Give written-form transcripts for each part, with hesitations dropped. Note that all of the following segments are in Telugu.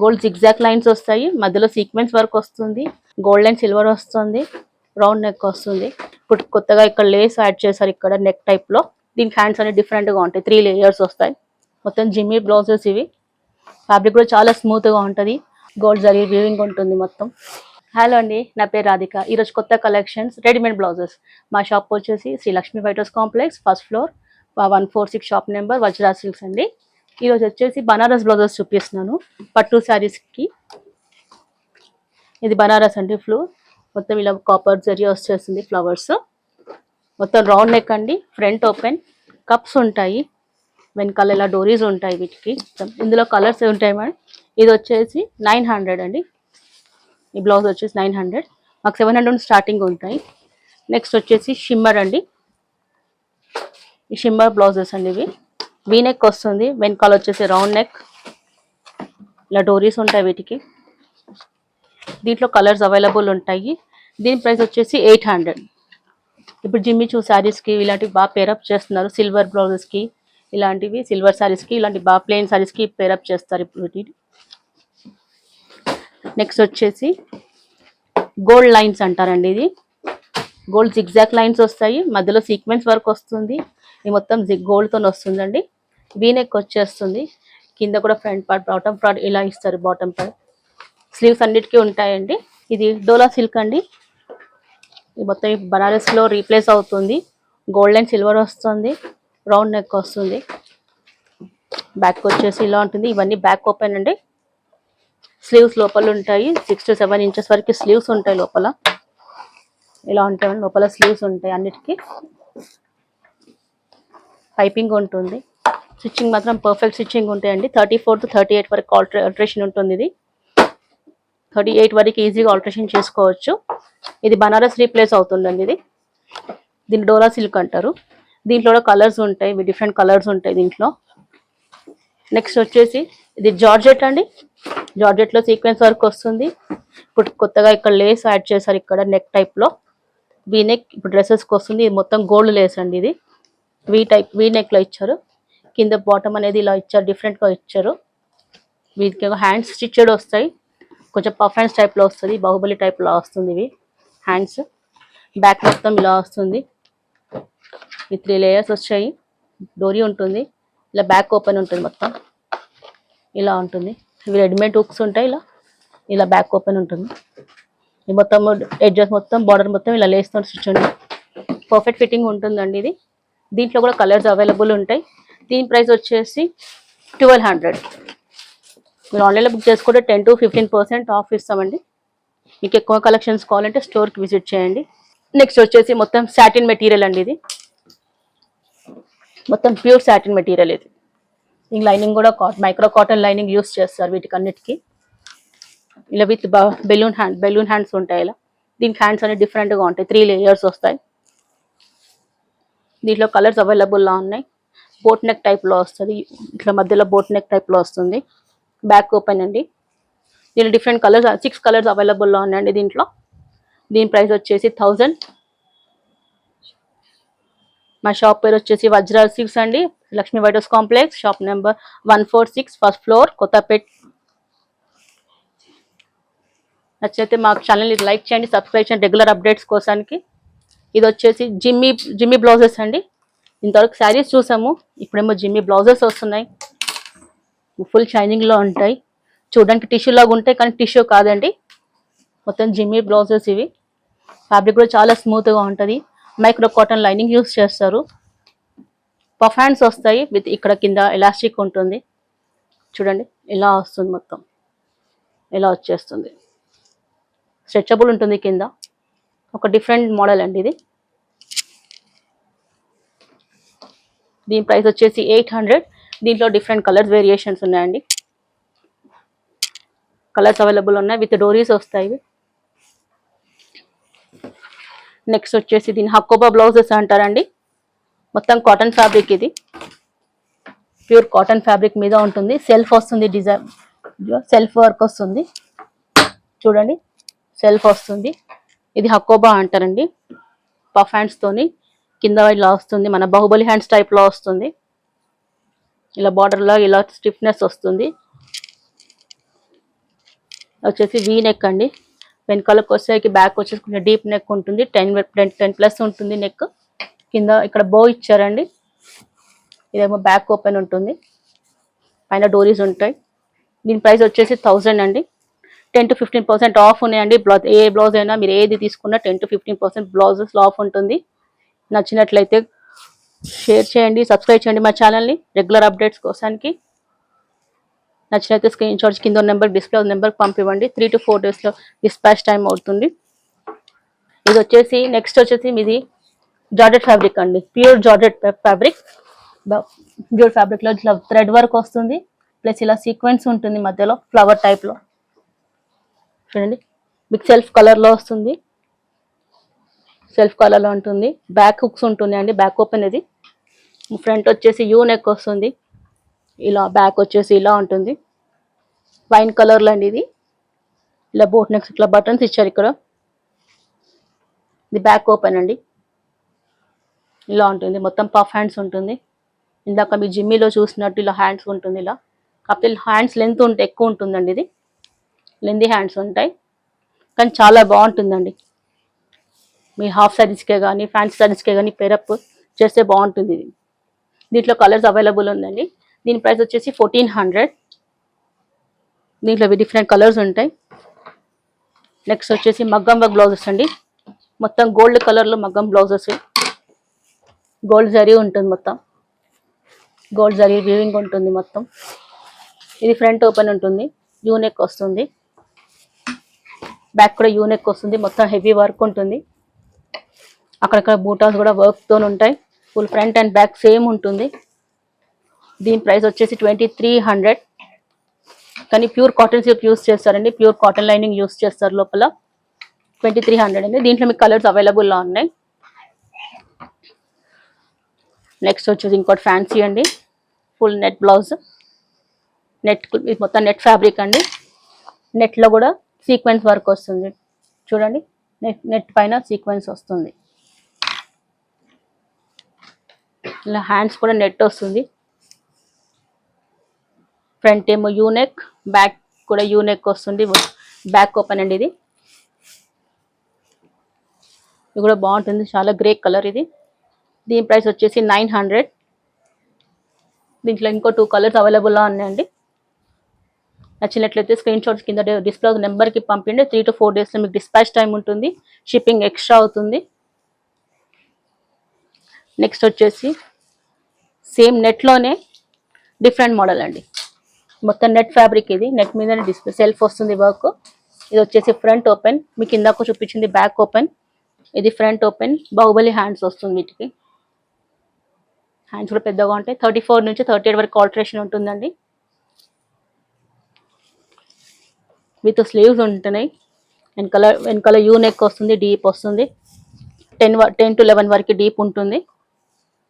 గోల్డ్ జిగ్జాగ్ లైన్స్ వస్తాయి, మధ్యలో సీక్వెన్స్ వర్క్ వస్తుంది, గోల్డ్ అండ్ సిల్వర్ వస్తుంది, రౌండ్ నెక్ వస్తుంది. ఇప్పుడు కొత్తగా ఇక్కడ లేస్ యాడ్ చేశారు ఇక్కడ నెక్ టైప్ లో. దీనికి హ్యాండ్స్ అనేవి డిఫరెంట్ గా ఉంటాయి, 3 లేయర్స్ వస్తాయి. మొత్తం జిమ్మీ బ్లౌజెస్ ఇవి. ఫ్యాబ్రిక్ కూడా చాలా స్మూత్ గా ఉంటుంది, గోల్డ్ జరీ వీవింగ్ ఉంటుంది మొత్తం. హలో అండి, నా పేరు రాధిక. ఈరోజు కొత్త కలెక్షన్స్ రెడీమేడ్ బ్లౌజెస్. మా షాప్ వచ్చేసి Shri Lakshmi white house complex, first floor, 146 shop number, Vajra silks అండి. ఈరోజు వచ్చేసి బనారస్ బ్లౌజెస్ చూపిస్తున్నాను పట్టు శారీస్కి. ఇది బనారస్ అండి, మొత్తం ఇలా కాపర్ జరీ వచ్చేస్తుంది, ఫ్లవర్స్ మొత్తం రౌండ్ నెక్ అండి, ఫ్రంట్ ఓపెన్, కప్స్ ఉంటాయి, వెనకాల ఇలా డోరీస్ ఉంటాయి వీటికి. ఇందులో కలర్స్ ఉంటాయి మేడం. ఇది వచ్చేసి 900 అండి. ఈ బ్లౌజ్ వచ్చేసి 900, మాకు 700 స్టార్టింగ్ ఉంటాయి. నెక్స్ట్ వచ్చేసి షిమ్మర్ అండి. ఈ షిమ్మర్ బ్లౌజెస్ అండి ఇవి. వీ నెక్ వస్తుంది, వెనకాల వచ్చేసి రౌండ్ నెక్, ఇలా డోరీస్ ఉంటాయి వీటికి. దీంట్లో కలర్స్ అవైలబుల్ ఉంటాయి. దీని ప్రైస్ వచ్చేసి 800. ఇప్పుడు జిమ్మి చూ శారీస్కి ఇలాంటివి బాగా పేరప్ చేస్తున్నారు. సిల్వర్ బ్లౌజెస్కి ఇలాంటివి, సిల్వర్ శారీస్కి ఇలాంటి బాగా ప్లెయిన్ శారీస్కి పేరప్ చేస్తారు ఇప్పుడు వీటిని. నెక్స్ట్ వచ్చేసి గోల్డ్ లైన్స్ అంటారండి. ఇది గోల్డ్ జిగ్జాగ్ లైన్స్ వస్తాయి, మధ్యలో సీక్వెన్స్ వర్క్ వస్తుంది. ఇది మొత్తం గోల్డ్తో వస్తుందండి. వీనెక్ వచ్చేస్తుంది, కింద కూడా ఫ్రంట్ పార్ట్ బాటమ్ పార్ట్ ఇలా ఇస్తారు. బాటమ్ పార్ట్ స్లీవ్స్ అన్నిటికీ ఉంటాయండి. ఇది డోలా సిల్క్ అండి. ఇది మొత్తం బనారస్లో రీప్లేస్ అవుతుంది. గోల్డ్ అండ్ సిల్వర్ వస్తుంది, రౌండ్ నెక్ వస్తుంది. బ్యాక్ వచ్చేసి ఇలా ఉంటుంది. ఇవన్నీ బ్యాక్ ఓపెన్ అండి. స్లీవ్స్ లోపల ఉంటాయి, 6 to 7 ఇంచెస్ వరకు స్లీవ్స్ ఉంటాయి లోపల. ఇలా ఉంటాయి లోపల స్లీవ్స్ ఉంటాయి అన్నిటికీ. పైపింగ్ ఉంటుంది. స్టిచ్చింగ్ మాత్రం పర్ఫెక్ట్ స్టిచ్చింగ్ ఉంటాయండి. 34 to 38 వరకు ఆల్టరేషన్ ఉంటుంది. ఇది 38 వరకు ఈజీగా ఆల్టరేషన్ చేసుకోవచ్చు. ఇది బనారస్ రీప్లేస్ అవుతుందండి. దీన్ని డోలా సిల్క్ అంటారు. దీంట్లో కూడా కలర్స్ ఉంటాయి, డిఫరెంట్ కలర్స్ ఉంటాయి దీంట్లో. నెక్స్ట్ వచ్చేసి ఇది జార్జెట్ అండి. జార్జెట్లో సీక్వెన్స్ వర్క్ వస్తుంది. ఇప్పుడు కొత్తగా ఇక్కడ లేస్ యాడ్ చేశారు ఇక్కడ నెక్ టైప్లో. వీ నెక్ ఇప్పుడు డ్రెస్సెస్కి వస్తుంది. ఇది మొత్తం గోల్డ్ లేస్ అండి. ఇది వీ నెక్లో ఇచ్చారు. కింద బాటమ్ అనేది ఇలా ఇచ్చారు, డిఫరెంట్గా ఇచ్చారు. వీటికి హ్యాండ్స్ స్టిచ్డ్ వస్తాయి, కొంచెం పఫ్ హ్యాండ్స్ టైప్లో వస్తుంది, బాహుబలి టైప్లో వస్తుంది ఇవి హ్యాండ్స్. బ్యాక్ మొత్తం ఇలా వస్తుంది. ఈ 3 లేయర్స్ వచ్చాయి, డోరీ ఉంటుంది, ఇలా బ్యాక్ ఓపెన్ ఉంటుంది మొత్తం ఇలా ఉంటుంది. ఇవి రెడీమేడ్ హుక్స్ ఉంటాయి, ఇలా బ్యాక్ ఓపెన్ ఉంటుంది. ఈ మొత్తం ఎడ్జెస్ మొత్తం బార్డర్ మొత్తం ఇలా లేస్తూ స్టిచ్ ఉంది. పర్ఫెక్ట్ ఫిట్టింగ్ ఉంటుందండి ఇది. దీంట్లో కూడా కలర్స్ అవైలబుల్ ఉంటాయి. దీని ప్రైస్ వచ్చేసి 1200. మీరు ఆన్లైన్లో బుక్ చేసుకుంటే 10 to 15% ఆఫ్ ఇస్తామండి. మీకు ఎక్కువ కలెక్షన్స్ కావాలంటే స్టోర్కి విజిట్ చేయండి. నెక్స్ట్ వచ్చేసి మొత్తం సాటిన్ మెటీరియల్ అండి. ఇది మొత్తం ప్యూర్ సాటిన్ మెటీరియల్. ఇది ఇంక లైనింగ్ కూడా మైక్రో కాటన్ లైనింగ్ యూస్ చేస్తారు వీటికి అన్నిటికీ. ఇలా విత్ బెలూన్ హ్యాండ్స్ ఉంటాయి. ఇలా దీనికి హ్యాండ్స్ అనేవి డిఫరెంట్గా ఉంటాయి, 3 లేయర్స్ వస్తాయి. దీంట్లో కలర్స్ అవైలబుల్లో ఉన్నాయి. బోట్ నెక్ టైప్లో వస్తుంది, ఇట్లా మధ్యలో బోట్ నెక్ టైప్లో వస్తుంది. బ్యాక్ ఓపెన్ అండి. దీంట్లో డిఫరెంట్ కలర్స్ 6 కలర్స్ అవైలబుల్లో ఉన్నాయండి దీంట్లో. దీని ప్రైస్ వచ్చేసి 1000. మా షాప్ పేరు వచ్చేసి వజ్రా సిల్క్స్ అండి, Lakshmi white house complex, shop number 146, first floor, Kothapet. నచ్చితే మా ఛానల్ని లైక్ చేయండి, సబ్స్క్రైబ్ చేయండి రెగ్యులర్ అప్డేట్స్ కోసానికి. ఇది వచ్చేసి జిమ్మీ బ్లౌజెస్ అండి. ఇంతవరకు శారీస్ చూసాము, ఇప్పుడేమో జిమ్మీ బ్లౌజెస్ వస్తున్నాయి. ఫుల్ షైనింగ్లో ఉంటాయి, చూడడానికి టిష్యూ లాగా ఉంటాయి కానీ టిష్యూ కాదండి, మొత్తం జిమ్మీ బ్లౌజెస్ ఇవి. ఫ్యాబ్రిక్ కూడా చాలా స్మూత్గా ఉంటుంది, మైక్రో కాటన్ లైనింగ్ యూస్ చేస్తారు. పఫ్ హ్యాండ్స్ వస్తాయి విత్ ఇక్కడ కింద ఎలాస్టిక్ ఉంటుంది. చూడండి ఇలా వస్తుంది, మొత్తం ఇలా వచ్చేస్తుంది. స్ట్రెచబుల్ ఉంటుంది కింద. ఒక డిఫరెంట్ మోడల్ అండి ఇది. దీని ప్రైస్ వచ్చేసి 800. దీంట్లో డిఫరెంట్ కలర్స్ వేరియేషన్స్ ఉన్నాయండి. కలర్స్ అవైలబుల్ ఉన్నాయి, విత్ డోరీస్ వస్తాయి. నెక్స్ట్ వచ్చేసి దీని హకోబా బ్లౌజెస్ అంటారండి. మొత్తం కాటన్ ఫ్యాబ్రిక్, ఇది ప్యూర్ కాటన్ ఫ్యాబ్రిక్ మీద ఉంటుంది. సెల్ఫ్ వస్తుంది, డిజైన్ సెల్ఫ్ వర్క్ వస్తుంది. చూడండి సెల్ఫ్ వస్తుంది. ఇది హకోబా అంటారండి. పఫ్ హ్యాండ్స్ తోని కింద ఇలా వస్తుంది, మన బాహుబలి హ్యాండ్స్ టైప్ లో వస్తుంది. ఇలా బార్డర్ లో ఇలా స్టిఫ్నెస్ వస్తుంది. వచ్చేసి వీ నెక్ అండి. వెనకాలకు వచ్చేసరికి బ్యాక్ వచ్చేసి కొంచెం డీప్ నెక్ ఉంటుంది. 10+ ఉంటుంది నెక్. కింద ఇక్కడ బో ఇచ్చారండి. ఇదేమో బ్యాక్ ఓపెన్ ఉంటుంది. పైన డోరీస్ ఉంటాయి. దీని ప్రైస్ వచ్చేసి 1000 అండి. 10 to 15% ఆఫ్ ఉన్నాయండి. ఏ బ్లౌజ్ అయినా మీరు ఏది తీసుకున్నా 10 to 15% బ్లౌజెస్లో ఆఫ్ ఉంటుంది. నచ్చినట్లయితే షేర్ చేయండి, సబ్స్క్రైబ్ చేయండి మా ఛానల్ని రెగ్యులర్ అప్డేట్స్ కోసానికి. నచ్చినైతే స్క్రీన్ షాట్స్ కింద నెంబర్ డిస్ప్లే నెంబర్కి పంపివ్వండి. 3 to 4 daysలో డిస్పాచ్ టైం అవుతుంది. ఇది వచ్చేసి నెక్స్ట్ వచ్చేసి మీది జార్జెట్ ఫ్యాబ్రిక్ అండి. Pure georgette fabric. ప్యూర్ ఫ్యాబ్రిక్లో ఇట్లా థ్రెడ్ వర్క్ వస్తుంది. ప్లస్ ఇలా సీక్వెన్స్ ఉంటుంది మధ్యలో ఫ్లవర్ టైప్లో. చూడండి మీకు సెల్ఫ్ కలర్లో వస్తుంది. సెల్ఫ్ కలర్లో ఉంటుంది. బ్యాక్ హుక్స్ ఉంటుంది అండి. బ్యాక్ ఓపెన్ ఇది. ఫ్రంట్ వచ్చేసి యూ నెక్ వస్తుంది. ఇలా బ్యాక్ వచ్చేసి ఇలా ఉంటుంది. వైన్ కలర్లో అండి ఇది. ఇలా బోట్ నెక్స్ ఇట్లా బటన్స్ ఇచ్చారు ఇక్కడ. ఇది బ్యాక్ ఓపెన్ అండి. ఇలా ఉంటుంది. మొత్తం పఫ్ హ్యాండ్స్ ఉంటుంది. ఇందాక మీ జిమ్మీలో చూసినట్టు ఇలా హ్యాండ్స్ ఉంటుంది. ఇలా కాకపోతే హ్యాండ్స్ లెంత్ ఉంటే ఎక్కువ ఉంటుందండి. ఇది లెంతీ హ్యాండ్స్ ఉంటాయి కానీ చాలా బాగుంటుందండి. మీ హాఫ్ సారీస్కే కానీ ఫ్యాన్సీ సారీస్కే కానీ పేరప్ చేస్తే బాగుంటుంది. ఇది దీంట్లో కలర్స్ అవైలబుల్ ఉందండి. దీని ప్రైస్ వచ్చేసి 1400. దీంట్లో డిఫరెంట్ కలర్స్ ఉంటాయి. నెక్స్ట్ వచ్చేసి మగ్గం వర్క్ బ్లౌజెస్ అండి. మొత్తం గోల్డ్ కలర్లో మగ్గం బ్లౌజెస్. గోల్డ్ జరీ ఉంటుంది. మొత్తం గోల్డ్ జరీ వీవింగ్ ఉంటుంది మొత్తం. ఇది ఫ్రంట్ ఓపెన్ ఉంటుంది. యూనెక్ వస్తుంది. బ్యాక్ కూడా యూనెక్ వస్తుంది. మొత్తం హెవీ వర్క్ ఉంటుంది. అక్కడక్కడ బూటాస్ కూడా వర్క్తో ఉంటాయి. Full front and back same ఉంటుంది. దీని ప్రైస్ వచ్చేసి 2300. కానీ ప్యూర్ కాటన్ సిల్క్ యూస్ చేస్తారండి. ప్యూర్ కాటన్ లైనింగ్ యూస్ చేస్తారు లోపల. 2300 అండి. దీంట్లో మీకు కలర్స్ అవైలబుల్లో ఉన్నాయి. నెక్స్ట్ వచ్చేసి ఇంకోటి ఫ్యాన్సీ అండి. Full net blouse. నెట్ మొత్తం నెట్ ఫ్యాబ్రిక్ అండి. నెట్లో కూడా సీక్వెన్స్ వర్క్ వస్తుంది. చూడండి నెట్ పైన సీక్వెన్స్ వస్తుంది. ఇలా హ్యాండ్స్ కూడా నెట్ వస్తుంది. ఫ్రంట్ ఏమో యూనెక్, బ్యాక్ కూడా యూనెక్ వస్తుంది. బ్యాక్ ఓపెన్ అండి. ఇది కూడా బాగుంటుంది. చాలా గ్రే కలర్ ఇది. దీని ప్రైస్ వచ్చేసి 900. దీంట్లో ఇంకో 2 కలర్స్ అవైలబుల్లో ఉన్నాయండి. నచ్చినట్లయితే స్క్రీన్ షాట్స్ కింద డిస్ప్లే నెంబర్కి పంపిండి. 3 to 4 daysలో మీకు డిస్పాచ్ టైం ఉంటుంది. షిప్పింగ్ ఎక్స్ట్రా అవుతుంది. నెక్స్ట్ వచ్చేసి సేమ్ నెట్లోనే డిఫరెంట్ మోడల్ అండి. మొత్తం నెట్ ఫ్యాబ్రిక్. ఇది నెట్ మీదనే డిస్ప్లే సెల్ఫ్ వస్తుంది వర్క్. ఇది వచ్చేసి ఫ్రంట్ ఓపెన్. మీకు ఇందాక చూపించింది బ్యాక్ ఓపెన్. ఇది ఫ్రంట్ ఓపెన్. బాహుబలి హ్యాండ్స్ వస్తుంది. వీటికి హ్యాండ్స్ కూడా పెద్దగా ఉంటాయి. 34 నుంచి 38 వరకు ఆల్టరేషన్ ఉంటుందండి. విత్ స్లీవ్స్ ఉంటున్నాయి. వెనకాల యూ నెక్ వస్తుంది. డీప్ వస్తుంది. 10 to 11 వరకు డీప్ ఉంటుంది.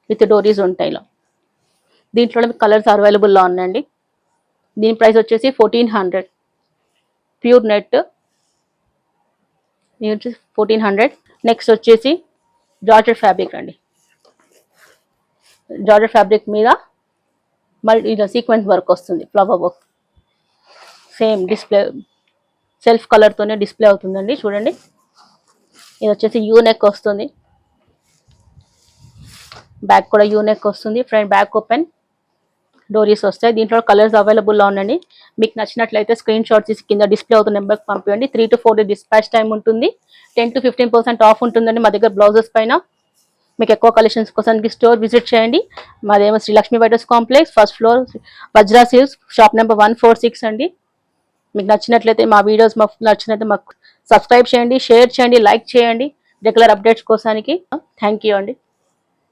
విత్ డోరీస్ ఉంటాయి. ఇలా దీంట్లో కలర్స్ అవైలబుల్లో ఉన్నాయండి. దీని ప్రైస్ వచ్చేసి 1400. Pure net. ఇది వచ్చేసి 1400. నెక్స్ట్ వచ్చేసి జార్జెట్ ఫ్యాబ్రిక్ అండి. జార్జెట్ ఫ్యాబ్రిక్ మీద మళ్ళీ ఇలా సీక్వెన్స్ వర్క్ వస్తుంది. Flower work same display self కలర్తోనే డిస్ప్లే అవుతుందండి. చూడండి ఇది వచ్చేసి యూ నెక్ వస్తుంది. బ్యాక్ కూడా యూ నెక్ వస్తుంది. Front back open. డోరీస్ వస్తాయి. దీంట్లో కలర్స్ అవైలబుల్లో ఉండండి. మీకు నచ్చినట్లయితే స్క్రీన్ షాట్ తీసి కింద డిస్ప్లే అవుతున్న నెంబర్కి పంపించండి. 3 to 4 days డిస్పాచ్ టైం ఉంటుంది. 10 to 15% ఆఫ్ ఉంటుందండి మా దగ్గర బ్లౌజెస్ పైన. మీకు ఎక్కువ కలెక్షన్స్ కోసం స్టోర్ విజిట్ చేయండి. మాదేమో శ్రీ లక్ష్మీ వైటర్స్ complex, first floor, Vajra silks, shop number 146 అండి. మీకు నచ్చినట్లయితే మా వీడియోస్ నచ్చినట్లయితే మాకు సబ్స్క్రైబ్ చేయండి, షేర్ చేయండి, లైక్ చేయండి రెగ్యులర్ అప్డేట్స్ కోసానికి. థ్యాంక్ యూ అండి.